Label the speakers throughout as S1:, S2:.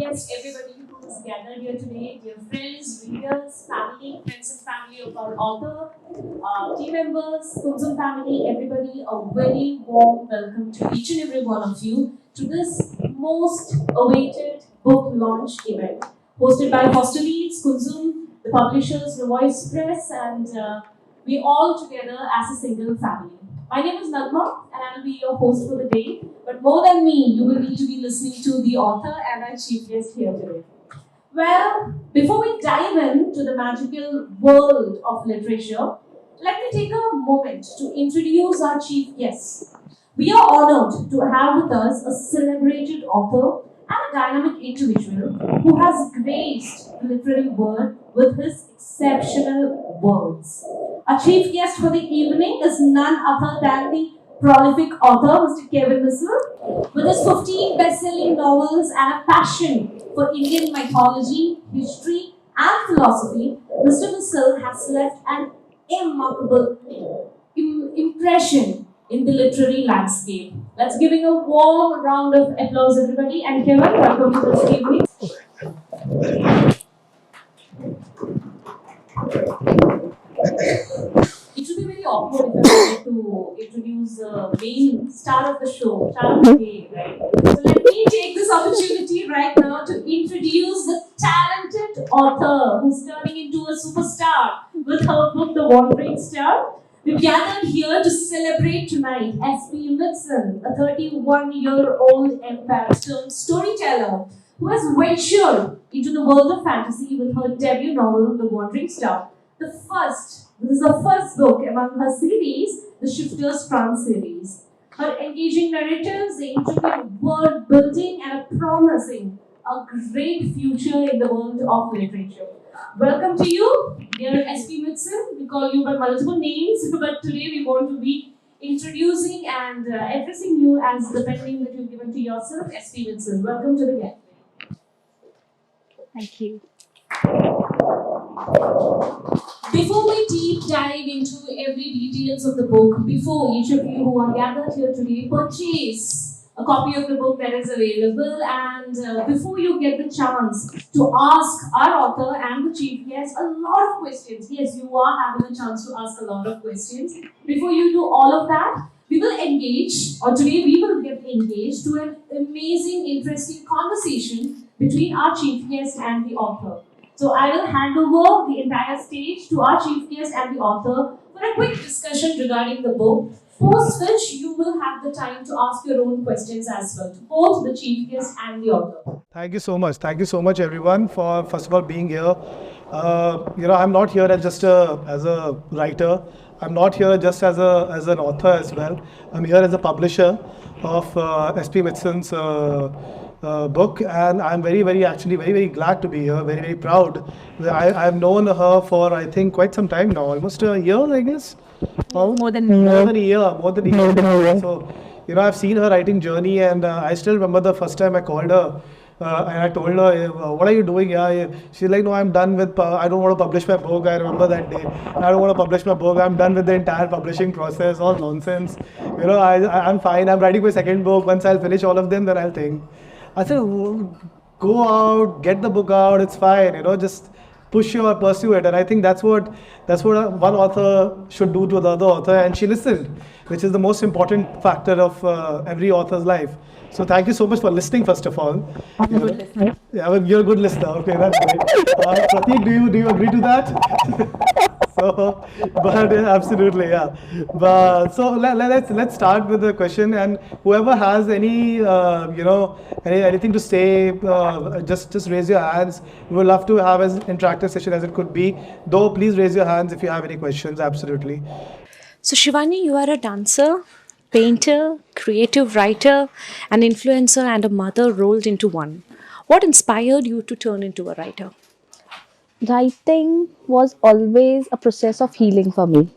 S1: guest, everybody who is gathered here today, dear friends, readers, family, friends and family of our author, team members, Kunzum family, everybody, a very warm welcome to each and every one of you to this most awaited book launch event hosted by Foster Leeds, Kunzum, the publishers, NuVoice Press, and we all together as a single family. My name is Nagma, and I'll be your host for the day. But more than me, you will need to be listening to the author and our chief guest here today. Well, before we dive into the magical world of literature, let me take a moment to introduce our chief guest. We are honored to have with us a celebrated author and a dynamic individual who has graced the literary world with his exceptional words. Our chief guest for the evening is none other than the prolific author, Mr. Kevin Missal. With his 15 best-selling novels and a passion for Indian mythology, history, and philosophy, Mr. Missal has left an remarkable impression in the literary landscape. Let's give him a warm round of applause, everybody. And Kevin, welcome to this evening. It should be very awkward if I wanted to introduce the main star of the show, star of the day, right? So let me take this opportunity right now to introduce the talented author who's turning into a superstar with her book, The Wandering Star. We've gathered here to celebrate tonight S.P. Mittson, a 31-year-old empath storyteller who has ventured into the world of fantasy with her debut novel, The Wandering Star. This is the first book among her series, the Shifter's France series. Her engaging narratives, the intricate world building, and promising a great future in the world of literature. Welcome to you, dear S.P. Mittson. We call you by multiple names, but today we want to be introducing and addressing you as the pen name that you've given to yourself, S.P. Mittson. Welcome to the gathering.
S2: Thank you.
S1: Before we deep dive into every details of the book, before each of you who are gathered here today purchase a copy of the book that is available, and before you get the chance to ask our author and the chief guest a lot of questions, yes, you are having a chance to ask a lot of questions. Before you do all of that, we will engage, or today we will get engaged to an amazing, interesting conversation between our chief guest and the author. So I will hand over the entire stage to our chief guest and the author for a quick discussion regarding the book, post which you will have the time to ask your own questions as well to both the chief guest and the author.
S3: Thank you so much. Thank you so much, everyone, for first of all being here. I'm not here as a writer. I'm not here just as an author as well. I'm here as a publisher of S.P. Mittson's book, and I'm very glad to be here, very proud. I've known her for, I think, quite some time now, almost a year, I guess.
S2: More than a
S3: year. So, I've seen her writing journey, and I still remember the first time I called her. And I told her, what are you doing? She's like, no, I'm done with, I don't want to publish my book. I remember that day. I don't want to publish my book. I'm done with the entire publishing process, all nonsense. I'm fine. I'm writing my second book. Once I'll finish all of them, then I'll think. I said, go out, get the book out. It's fine. Just pursue it. And I think that's what one author should do to the other author. And she listened, which is the most important factor of every author's life. So thank you so much for listening, first of all.
S2: I'm a good listener.
S3: Yeah, well, you're a good listener. Okay, that's great. Prateek, do you agree to that? Absolutely, yeah. But so let's start with the question, and whoever has any anything to say, just raise your hands. We would love to have as interactive session as it could be. Though, please raise your hands if you have any questions. Absolutely.
S2: So Shivani, you are a dancer, painter, creative writer, an influencer, and a mother rolled into one. What inspired you to turn into a writer?
S4: Writing was always a process of healing for me.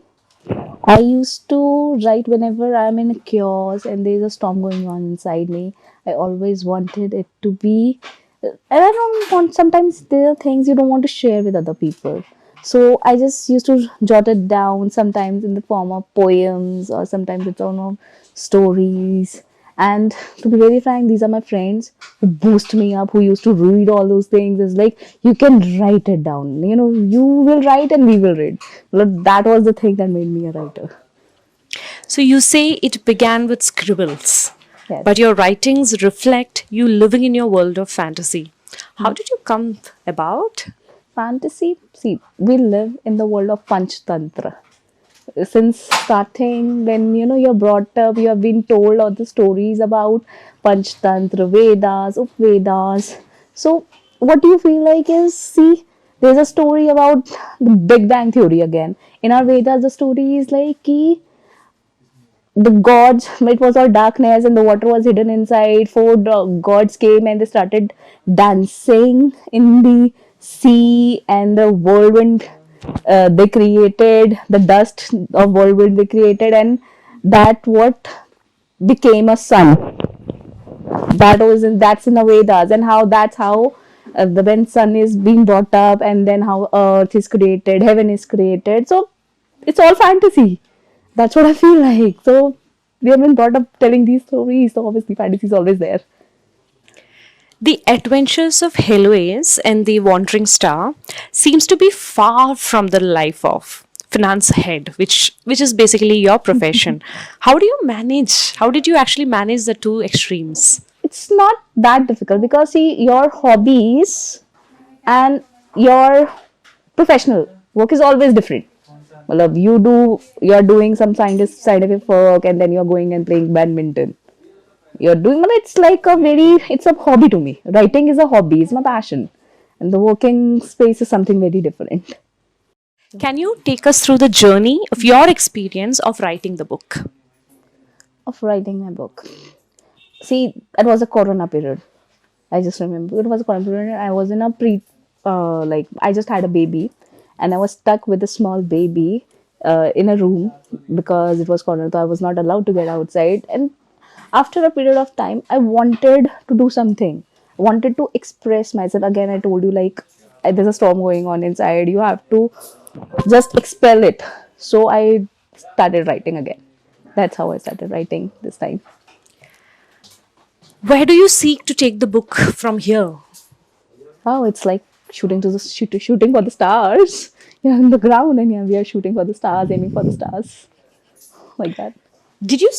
S4: I used to write whenever I'm in a chaos and there's a storm going on inside me. I always wanted it to be, and I don't want, sometimes there are things you don't want to share with other people. So I just used to jot it down, sometimes in the form of poems or sometimes in the form of stories. And to be very frank, these are my friends who boost me up, who used to read all those things. It's like, you can write it down. You will write and we will read. Well, that was the thing that made me a writer.
S2: So you say it began with scribbles,
S4: Yes.
S2: but your writings reflect you living in your world of fantasy. How did you come about?
S4: Fantasy, see, we live in the world of Panchtantra. Since starting, when you're brought up, you have been told all the stories about Panchtantra, Vedas, Upvedas. So what do you feel like is, see, there's a story about the Big Bang Theory again. In our Vedas, the story is like ki, the gods, it was all darkness and the water was hidden inside. Four gods came and they started dancing in the sea, and the whirlwind they created, the dust of whirlwind they created, and that what became a sun. That's in the Vedas, and how that's how the when sun is being brought up, and then how earth is created, heaven is created. So it's all fantasy. That's what I feel like. So we have been brought up telling these stories, so obviously fantasy is always there.
S2: The Adventures of Heloise and the Wandering Star seems to be far from the life of finance head, which is basically your profession. How do you manage? How did you actually manage the two extremes?
S4: It's not that difficult because see, your hobbies and your professional work is always different. Well, you're doing some scientific work, and then you're going and playing badminton. You're doing, well, it's a hobby to me. Writing is a hobby, it's my passion. And the working space is something very different.
S2: Can you take us through the journey of your experience of writing the book?
S4: Of writing my book. See, that was a corona period. I just remember it was a corona period. I was in a I just had a baby, and I was stuck with a small baby in a room because it was corona, so I was not allowed to get outside. And after a period of time, I wanted to do something. I wanted to express myself. Again, I told you, like, there's a storm going on inside. You have to just expel it. So I started writing again. That's how I started writing this time.
S2: Where do you seek to take the book from here?
S4: Oh, it's like shooting for the stars. Yeah, in the ground, and yeah, we are shooting for the stars, aiming for the stars, like that.
S2: Did you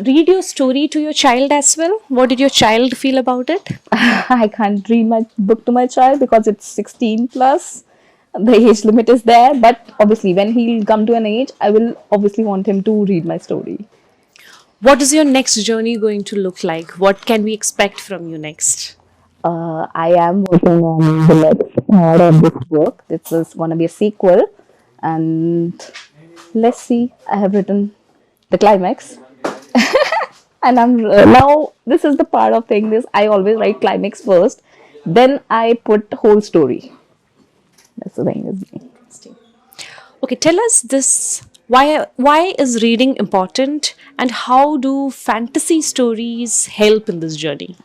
S2: read your story to your child as well? What did your child feel about it?
S4: I can't read my book to my child because it's 16 plus. The age limit is there, but obviously, when he'll come to an age, I will obviously want him to read my story.
S2: What is your next journey going to look like? What can we expect from you next?
S4: I am working on the next part of this book. This is going to be a sequel, and let's see. I have written the climax, and I'm now. This is the part of thing. This I always write climax first, then I put whole story. That's the thing with me.
S2: Okay, tell us this. Why is reading important, and how do fantasy stories help in this journey?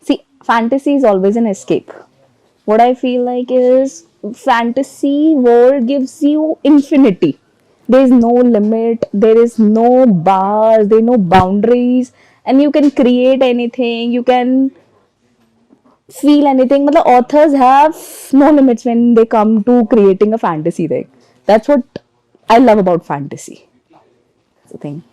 S4: See, fantasy is always an escape. What I feel like is fantasy world gives you infinity. There is no limit, there is no bars, there are no boundaries, and you can create anything, you can feel anything. But the authors have no limits when they come to creating a fantasy thing. That's what I love about fantasy. That's the thing.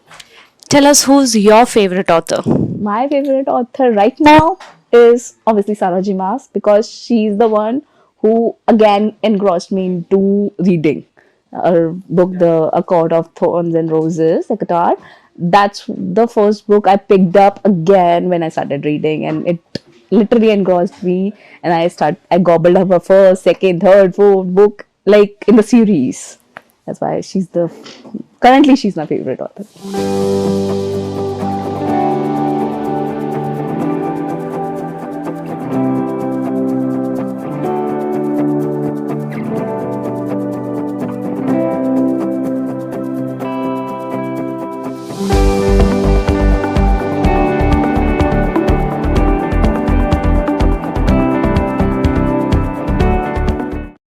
S2: Tell us who's your favorite author.
S4: My favorite author right now is obviously Saraji Mas, because she's the one who again engrossed me into reading her book, The Accord of Thorns and Roses, the Qatar. That's the first book I picked up again when I started reading, and it literally engrossed me. And I gobbled up her first, second, third, fourth book, like in the series. That's why currently she's my favorite author.